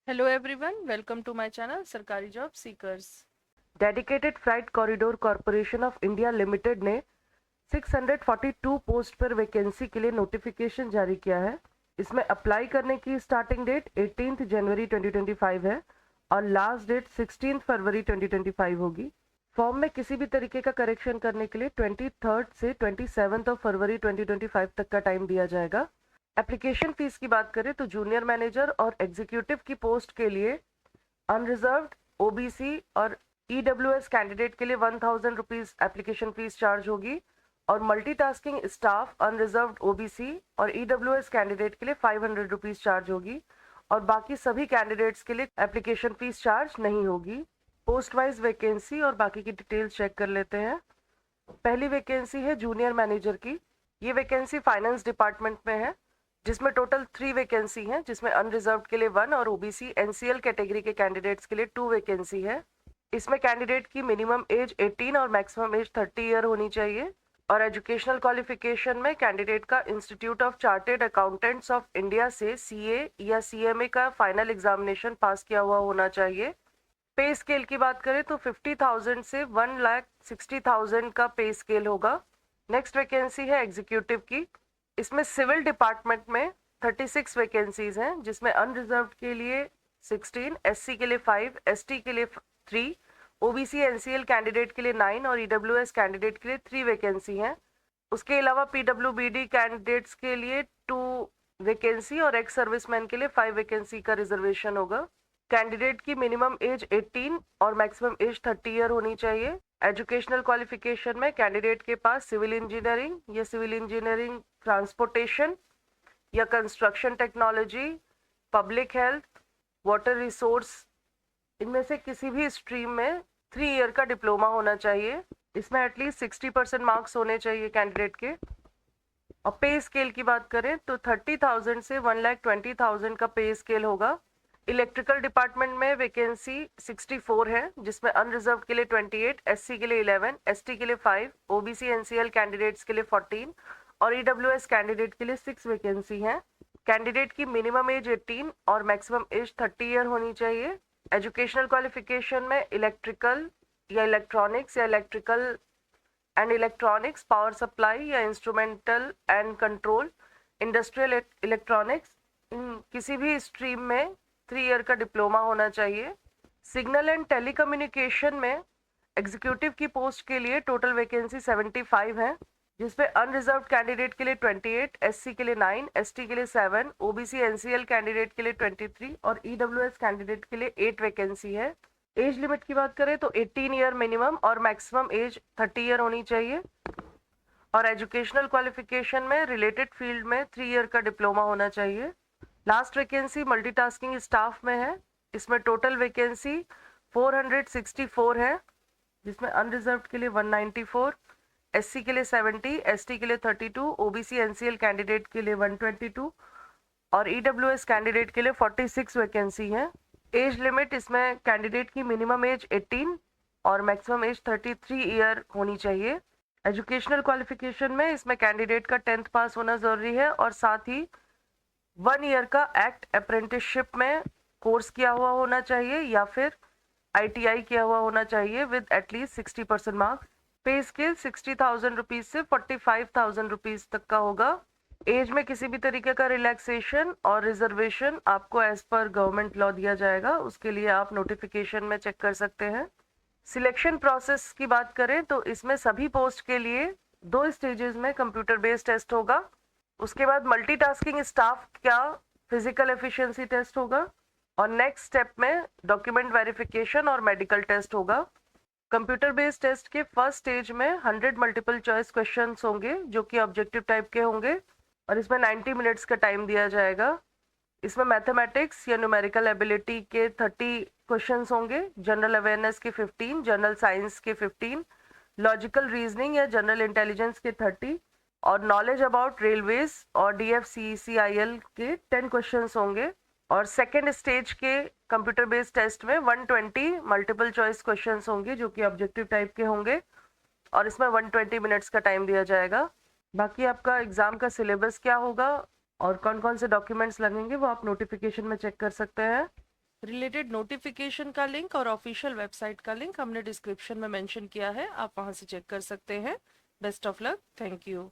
Hello everyone, welcome to my channel सरकारी job seekers. Dedicated freight corridor corporation of India limited ने 642 post पर vacancy के लिए notification जारी किया है। इसमें अप्लाई करने की स्टार्टिंग डेट 18 जनवरी 2025 है और लास्ट डेट 16 फरवरी 2025 होगी। फॉर्म में किसी भी तरीके का करेक्शन करने के लिए 23 से 27 फरवरी 2025 तक का टाइम दिया जाएगा। एप्लीकेशन फीस की बात करें तो जूनियर मैनेजर और एग्जीक्यूटिव की पोस्ट के लिए अनरिजर्व्ड, ओबीसी और ईडब्ल्यूएस कैंडिडेट के लिए 1000 रुपीज एप्लीकेशन फीस चार्ज होगी और मल्टीटास्किंग स्टाफ, अनरिजर्व्ड, ओबीसी और ईडब्ल्यूएस कैंडिडेट के लिए 500 रुपीज चार्ज होगी और बाकी सभी कैंडिडेट्स के लिए एप्लीकेशन फीस चार्ज नहीं होगी। पोस्ट वाइज वैकेंसी और बाकी की डिटेल्स चेक कर लेते हैं। पहली वैकेंसी है जूनियर मैनेजर की। ये वैकेंसी फाइनेंस डिपार्टमेंट में है, जिसमें टोटल 3 वैकेंसी हैं, जिसमें अनरिजर्व्ड के लिए 1 और ओबीसी एनसीएल कैटेगरी के कैंडिडेट्स के लिए 2 वैकेंसी है। इसमें कैंडिडेट की मिनिमम एज 18 और मैक्सिमम एज 30 ईयर होनी चाहिए और एजुकेशनल क्वालिफिकेशन में कैंडिडेट का institute of chartered accountants of India से सीए या सीएमए का फाइनल एग्जामिनेशन पास किया हुआ होना चाहिए। पे स्केल की बात करें तो 50,000 से 1,60,000 का पे स्केल होगा। नेक्स्ट वैकेंसी है एग्जीक्यूटिव की। इसमें सिविल डिपार्टमेंट में 36 वैकेंसीज हैं, जिसमें अनरिजर्व्ड के लिए 16, एससी के लिए 5, एसटी के लिए 3, ओबीसी एनसीएल कैंडिडेट के लिए 9 और ईडब्ल्यूएस कैंडिडेट के लिए 3 वैकेंसी हैं। उसके अलावा पीडब्ल्यूबीडी कैंडिडेट्स के लिए 2 वैकेंसी और एक्स सर्विसमैन के लिए 5 वैकेंसी का रिजर्वेशन होगा। कैंडिडेट की मिनिमम एज 18 और मैक्सिमम एज 30 ईयर होनी चाहिए। एजुकेशनल क्वालिफिकेशन में कैंडिडेट के पास सिविल इंजीनियरिंग या सिविल इंजीनियरिंग ट्रांसपोर्टेशन या construction technology, public health, water resource, इनमें से किसी भी स्ट्रीम में 3 ईयर का डिप्लोमा होना चाहिए। इसमें एटलीस्ट 60% मार्क्स होने चाहिए कैंडिडेट के। और पे स्केल की बात करें तो 30,000 से 1,20,000 का पे स्केल होगा। इलेक्ट्रिकल डिपार्टमेंट में वैकेंसी 64 है, जिसमें अनरिजर्व के लिए 28, एससी के लिए 11, एसटी के लिए 5, ओबीसी एनसीएल कैंडिडेट्स के लिए 14 और ईडब्ल्यूएस कैंडिडेट के लिए 6 वैकेंसी हैं। कैंडिडेट की मिनिमम एज 18 और मैक्सिमम एज 30 ईयर होनी चाहिए। एजुकेशनल क्वालिफिकेशन में इलेक्ट्रिकल या इलेक्ट्रॉनिक्स या electrical and electronics, power supply या instrumental and control, industrial electronics, किसी भी स्ट्रीम में 3 ईयर का डिप्लोमा होना चाहिए। सिग्नल एंड टेलीकम्युनिकेशन में एग्जीक्यूटिव की पोस्ट के लिए टोटल वैकेंसी 75 है, जिसमें अनरिजर्व्ड कैंडिडेट के लिए 28, एससी के लिए 9, एसटी के लिए 7, ओबीसी एनसीएल कैंडिडेट के लिए 23 और ईडब्ल्यूएस कैंडिडेट के लिए 8 वैकेंसी है। एज लिमिट की बात करें तो 18 ईयर मिनिमम और मैक्सिमम एज 30 ईयर होनी चाहिए और एजुकेशनल क्वालिफिकेशन में रिलेटेड फील्ड में 3 ईयर का डिप्लोमा होना चाहिए। लास्ट वैकेंसी मल्टीटास्किंग स्टाफ में है। इसमें टोटल वैकेंसी 464 है, जिसमें अनरिजर्व्ड के लिए 194, एससी के लिए 70, एसटी के लिए 32, ओबीसी एनसीएल कैंडिडेट के लिए 122 और ईडब्ल्यूएस कैंडिडेट के लिए 46 वैकेंसी है। एज लिमिट इसमें कैंडिडेट की मिनिमम एज 18 और मैक्सिमम एज 33 ईयर होनी चाहिए। एजुकेशनल क्वालिफिकेशन में इसमें कैंडिडेट का 10th पास होना जरूरी है और साथ ही 1 ईयर का एक्ट अप्रेंटिसशिप में कोर्स किया हुआ होना चाहिए या फिर आईटीआई किया हुआ होना चाहिए विद एटलीस्ट 60% मार्क्स। पे स्केल 60,000 रुपीज से 45,000 रुपीज तक का होगा। एज में किसी भी तरीके का रिलैक्सेशन और रिजर्वेशन आपको एज पर गवर्नमेंट लॉ दिया जाएगा, उसके लिए आप नोटिफिकेशन में चेक कर सकते हैं। सिलेक्शन प्रोसेस की बात करें तो इसमें सभी पोस्ट के लिए 2 स्टेजेस में कंप्यूटर बेस्ड टेस्ट होगा। उसके बाद मल्टीटास्किंग स्टाफ का फिजिकल एफिशिएंसी टेस्ट होगा और नेक्स्ट स्टेप में डॉक्यूमेंट वेरिफिकेशन और मेडिकल टेस्ट होगा। कंप्यूटर बेस्ड टेस्ट के फर्स्ट स्टेज में 100 मल्टीपल चॉइस क्वेश्चंस होंगे, जो कि ऑब्जेक्टिव टाइप के होंगे और इसमें 90 मिनट्स का टाइम दिया जाएगा। इसमें मैथमेटिक्स या न्यूमेरिकल एबिलिटी के 30 क्वेश्चंस होंगे, जनरल अवेयरनेस के 15, जनरल साइंस के 15, लॉजिकल रीजनिंग या जनरल इंटेलिजेंस के 30 और नॉलेज अबाउट रेलवेज और डीएफसीसीआईएल के 10 क्वेश्चंस होंगे। और सेकेंड स्टेज के कंप्यूटर बेस्ड टेस्ट में 120 मल्टीपल चॉइस क्वेश्चंस होंगे, जो कि ऑब्जेक्टिव टाइप के होंगे और इसमें 120 मिनट्स का टाइम दिया जाएगा। बाकी आपका एग्जाम का सिलेबस क्या होगा और कौन कौन से डॉक्यूमेंट्स लगेंगे वो आप नोटिफिकेशन में चेक कर सकते हैं। रिलेटेड नोटिफिकेशन का लिंक और ऑफिशियल वेबसाइट का लिंक हमने डिस्क्रिप्शन में मेंशन किया है, आप वहां से चेक कर सकते हैं। Best of luck, thank you.